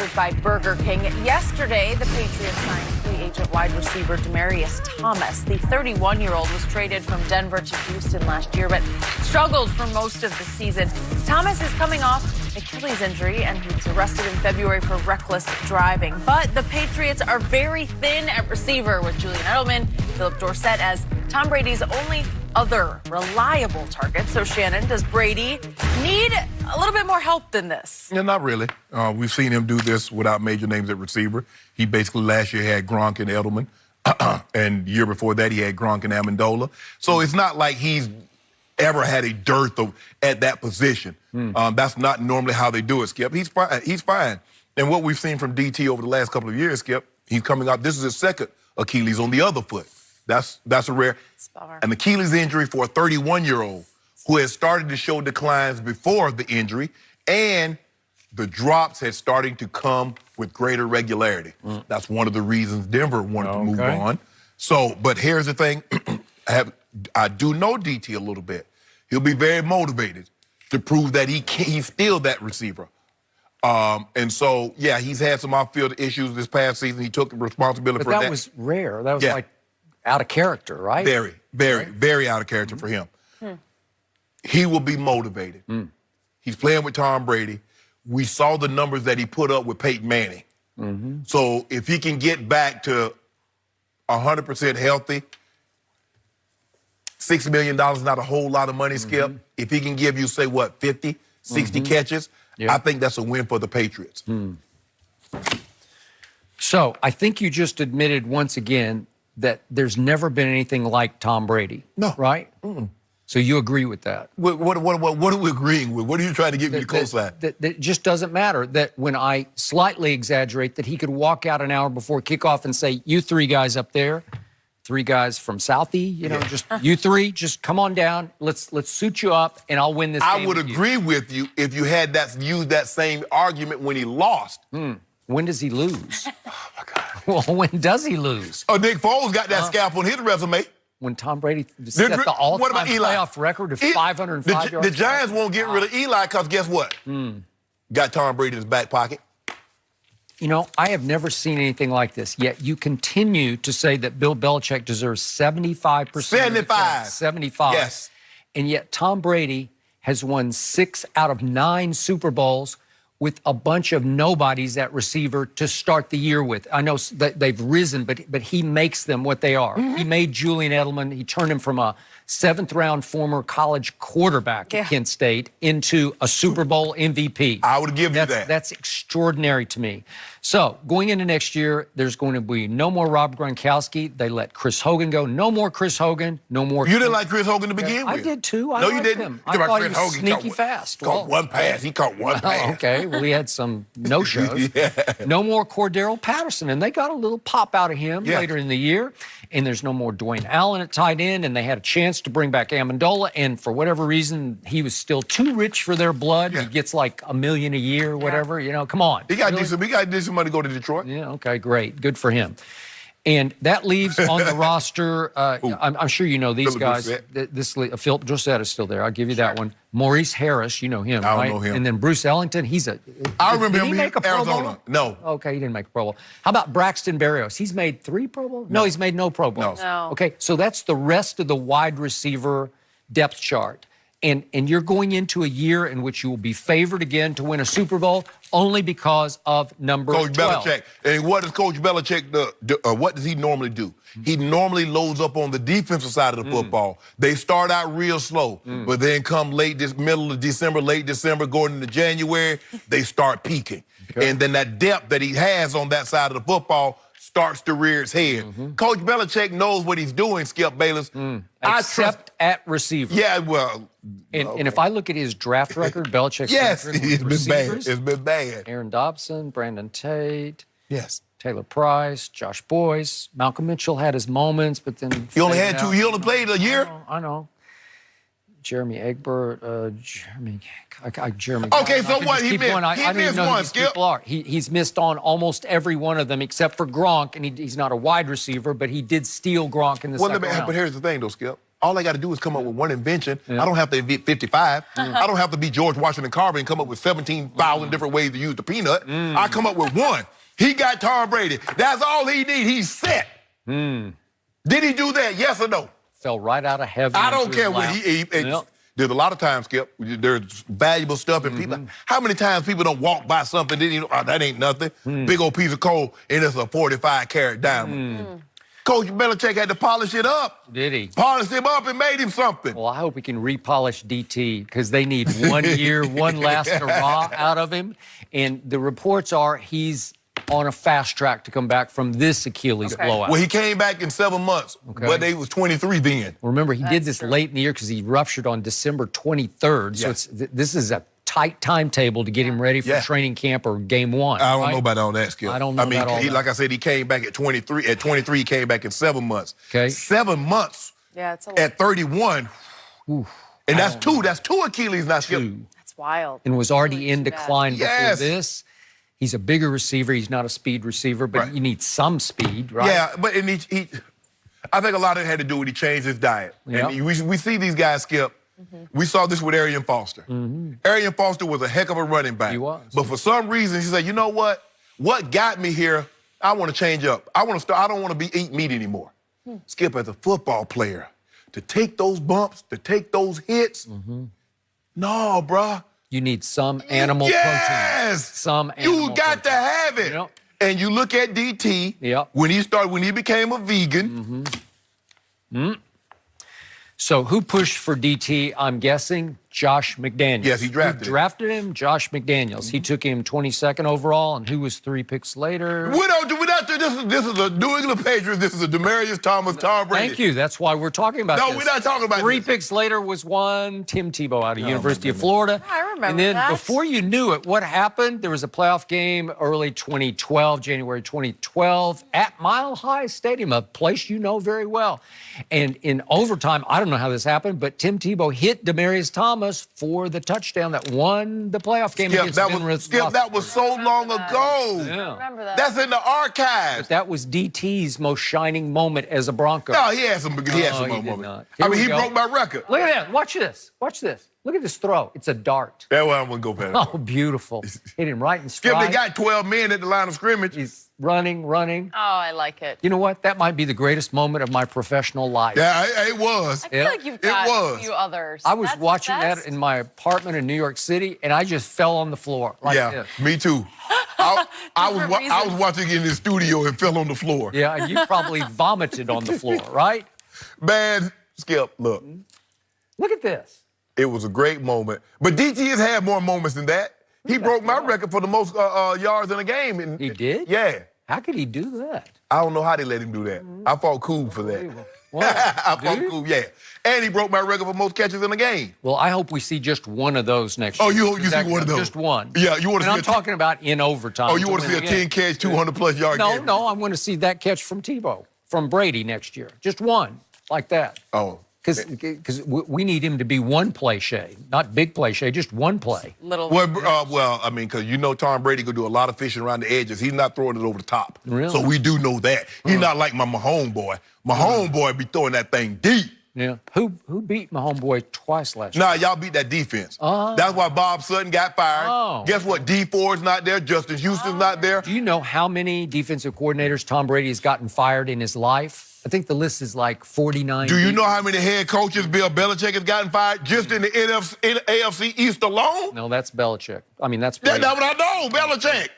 sponsored by Burger King. Yesterday, the Patriots signed free agent wide receiver Demaryius Thomas. The 31-year-old was traded from Denver to Houston last year, but struggled for most of the season. Thomas is coming off Achilles injury, and he was arrested in February for reckless driving. But the Patriots are very thin at receiver, with Julian Edelman, Philip Dorsett as Tom Brady's only other reliable target. So, Shannon, does Brady need a little bit more help than this? Yeah, not really. We've seen him do this without major names at receiver. He basically last year had Gronk and Edelman, and the year before that he had Gronk and Amendola. So it's not like he's ever had a dearth at that position. That's not normally how they do it, Skip. He's fine. He's fine. And what we've seen from DT over the last couple of years, Skip, he's coming out. This is his second Achilles on the other foot. That's a rare. An Achilles injury for a 31-year-old who has started to show declines before the injury, and the drops had started to come with greater regularity. That's one of the reasons Denver wanted to move on. So, but here's the thing. I do know DT a little bit. He'll be very motivated to prove that he's still that receiver. And so, yeah, he's had some off-field issues this past season. He took responsibility for that. But that was rare. That was like out of character, right? Very out of character for him. He will be motivated. He's playing with Tom Brady. We saw the numbers that he put up with Peyton Manning. So if he can get back to 100% healthy, $6 million is not a whole lot of money, Skip. If he can give you, say, what, 50, 60 catches, I think that's a win for the Patriots. So I think you just admitted once again that there's never been anything like Tom Brady. No. Right? So you agree with that? What are we agreeing with? What are you trying to get me to co-sign? That it just doesn't matter. That when I slightly exaggerate, that he could walk out an hour before kickoff and say, you three guys up there, three guys from Southie, you know, just you three, just come on down. Let's suit you up, and I'll win this game. I would agree with you if you had used that same argument when he lost. When does he lose? Oh, my God. Well, when does he lose? Oh, Nick Foles got that scalp on his resume. When Tom Brady set the all-time playoff record of 505 yards. The Giants won't get rid of Eli because guess what? Got Tom Brady in his back pocket. You know, I have never seen anything like this, yet you continue to say that Bill Belichick deserves 75%. 75. 75. Yes. And yet Tom Brady has won 6 out of 9 Super Bowls with a bunch of nobodies at receiver to start the year with. I know that they've risen, but he makes them what they are. He made Julian Edelman, he turned him from a 7th-round former college quarterback at Kent State into a Super Bowl MVP. I would give you that. That's extraordinary to me. So, going into next year, there's going to be no more Rob Gronkowski. They let Chris Hogan go. No more Chris Hogan. No more. You didn't like Chris Hogan to begin with. I did too. No, you didn't. Him. I thought he was sneaky fast. He caught one pass. He caught one pass. Okay, well, he had some no-shows. No more Cordero Patterson, and they got a little pop out of him later in the year. And there's no more Dwayne Allen at tight end, and they had a chance to bring back Amendola, and for whatever reason, he was still too rich for their blood. He gets like $1 million a year or whatever. You know, come on. He got to do some money to go to Detroit. Yeah, okay, great. Good for him. And that leaves on the roster, I'm sure you know these guys. Philip Dorsett is still there. I'll give you that one. Maurice Harris, you know him, right? I don't know him. And then Bruce Ellington, I remember him in Arizona. No. Okay, he didn't make a Pro Bowl. How about Braxton Berrios? He's made 3 Pro Bowls? No, he's made no Pro Bowls. No. Okay, so that's the rest of the wide receiver depth chart. And you're going into a year in which you will be favored again to win a Super Bowl only because of number 12. Coach Belichick. And what does Coach Belichick do? What does he normally do? He normally loads up on the defensive side of the football. They start out real slow, but then come middle of December, late December, going into January, they start peaking. And then that depth that he has on that side of the football starts to rear its head. Coach Belichick knows what he's doing, Skip Bayless. Except at receiver. Yeah, well. And if I look at his draft record, Belichick's record it's with been bad. receivers, It's been bad. Aaron Dobson, Brandon Tate, Yes. Taylor Price, Josh Boyce, Malcolm Mitchell had his moments, but then He only had 2. He only played a year. I know. Jeremy Egbert, Jeremy. Okay, so what? He missed one, Skip. He's missed on almost every one of them except for Gronk, and he's not a wide receiver, but he did steal Gronk in the second round. But here's the thing, though, Skip. All I got to do is come up with one invention. I don't have to invent 55. I don't have to be George Washington Carver and come up with 17,000 different ways to use the peanut. I come up with one. He got Tom Brady. That's all he needs. He's set. Did he do that? Yes or no? Fell right out of heaven. I don't care what he There's a lot of times, Skip, there's valuable stuff in people. How many times people don't walk by something, then you know, oh, that ain't nothing. Big old piece of coal, and it's a 45-carat diamond. Coach Belichick had to polish it up. Did he? Polished him up and made him something. Well, I hope he can repolish DT because they need 1 year, one last hurrah out of him. And the reports are he's on a fast track to come back from this Achilles blowout. Well, he came back in 7 months, but they was 23 then. Remember, he did this late in the year because he ruptured on December 23rd. So this is a tight timetable to get him ready for training camp or game one. I don't know about all that, Skip. I don't know about all that. Like I said, he came back at 23. At 23, he came back in 7 months. Okay. 7 months. Yeah, it's a lot. At 31. And that's two. That's two Achilles, not Skip. That's wild. And was already in decline before Yes. this. He's a bigger receiver. He's not a speed receiver, but you need some speed, right? Yeah, but I think a lot of it had to do with he changed his diet. Yep. And we see these guys, Skip. We saw this with Arian Foster. Arian Foster was a heck of a running back. He was. But for some reason, he said, you know what? What got me here, I want to change up. I don't want to eat meat anymore. Skip, as a football player, to take those bumps, to take those hits, no, bruh. You need some animal protein. Some animal You got to have it. Yep. And you look at DT, when he became a vegan. So who pushed for DT? I'm guessing Josh McDaniels. Yes, he drafted him. Who drafted him? Josh McDaniels. He took him 22nd overall, and who was 3 picks later? This is a New England Patriots. This is a Demaryius Thomas, Tom Brady. Thank you. That's why we're talking about this. No, we're not talking about 3 this. picks later was one Tim Tebow out of University of Florida. I remember And then that. before you knew it, what happened? There was a playoff game early 2012, January 2012, at Mile High Stadium, a place you know very well. And in overtime, I don't know how this happened, but Tim Tebow hit Demaryius Thomas for the touchdown that won the playoff game against Skip, that was so long ago. Yeah. Remember that? That's in the archives. That was DT's most shining moment as a Bronco. No, he had some he moments. did not. I Here mean, we he go. broke my record. Look at that. Watch this. Watch this. Look at this throw. It's a dart. That's why I'm going to go past. Oh, beautiful. Hit him right in Skip, stride. they got 12 men at the line of scrimmage. He's running. Oh, I like it. You know what? That might be the greatest moment of my professional life. Yeah, it was. I feel like you've got was. a few others. I was That's the watching that best. in my apartment in New York City, and I just fell on the floor like this. Me too. I Different was reasons. watching in the studio and fell on the floor. Yeah, and you probably vomited on the floor, right? Man, Skip, look, Look at this. it was a great moment. But DT has had more moments than that. He broke my record for the most yards in a game. And, He did? Yeah. How could he do that? I don't know how they let him do that. I fought cool for that. Well, I fought dude. cool, yeah. And he broke my record for most catches in a game. Well, I hope we see just one of those next Oh, year. you see one of those? Just one. Yeah, you want to And see I'm talking about in overtime. Oh, you want to see a 10-catch, 200-plus yard game? No, I'm going to see that catch from Tebow, from Brady next year. Just one, like that. Oh. Because we need him to be one play, Shay. Not big play, Shay, just one play. Well, I mean, because you know Tom Brady could do a lot of fishing around the edges. He's not throwing it over the top. Really? So we do know that. He's not like my Mahomes boy. Mahomes boy be throwing that thing deep. Yeah. Who beat my homeboy twice last year? Nah, y'all beat that defense. That's why Bob Sutton got fired. Oh. Guess what? D Ford's not there. Justin Houston's not there. Do you know how many defensive coordinators Tom Brady has gotten fired in his life? I think the list is like 49. Do you know how many head coaches Bill Belichick has gotten fired just in the AFC East alone? No, that's Belichick. I mean, that's Brady. That's what I know, Belichick.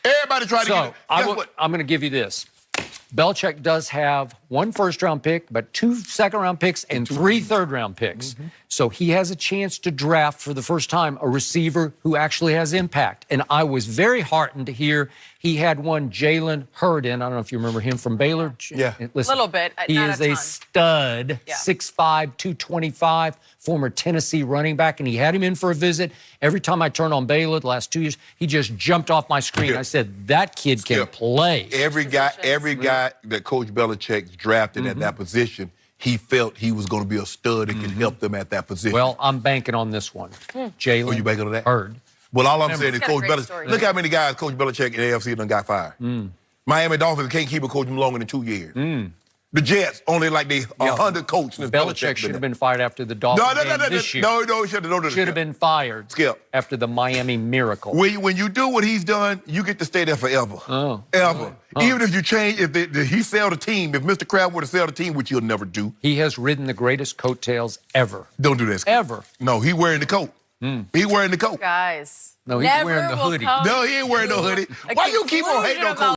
Everybody tried to get it. So, I'm going to give you this. Belichick does have 1 first-round pick, but 2 second-round picks and 3 third-round picks. So he has a chance to draft for the first time a receiver who actually has impact. And I was very heartened to hear he had one Jalen Hurd in. I don't know if you remember him from Baylor. Yeah. Listen, Little bit, He not is a a ton. stud, Yeah. 6'5", 225, former Tennessee running back, and he had him in for a visit. Every time I turned on Baylor the last 2 years, he just jumped off my screen. Yeah. I said, that kid can play. Every guy that Coach Belichick drafted at that position, he felt he was going to be a stud and could help them at that position. Well, I'm banking on this one. Jalen you banking on that? Hurd. Well, all I'm saying is He's got a Coach great Belichick. story. Look how many guys Coach Belichick in the AFC done got fired. Miami Dolphins can't keep a coach longer than 2 years. The Jets only like they 100 coach. Belichick should have been fired after the Dolphins this year. No, should have been fired. Skip. After the Miami Miracle. When you do what he's done, you get to stay there forever. Ever. Even if you change, if he sell the team, if Mr. Kraft were to sell the team, which he'll never do. He has ridden the greatest coattails ever. Don't do that, Skip. Ever. No, he wearing the coat. He wearing the coat. Guys. No, he's wearing the hoodie. No, he ain't wearing no hoodie. Why you keep on hating on Coach?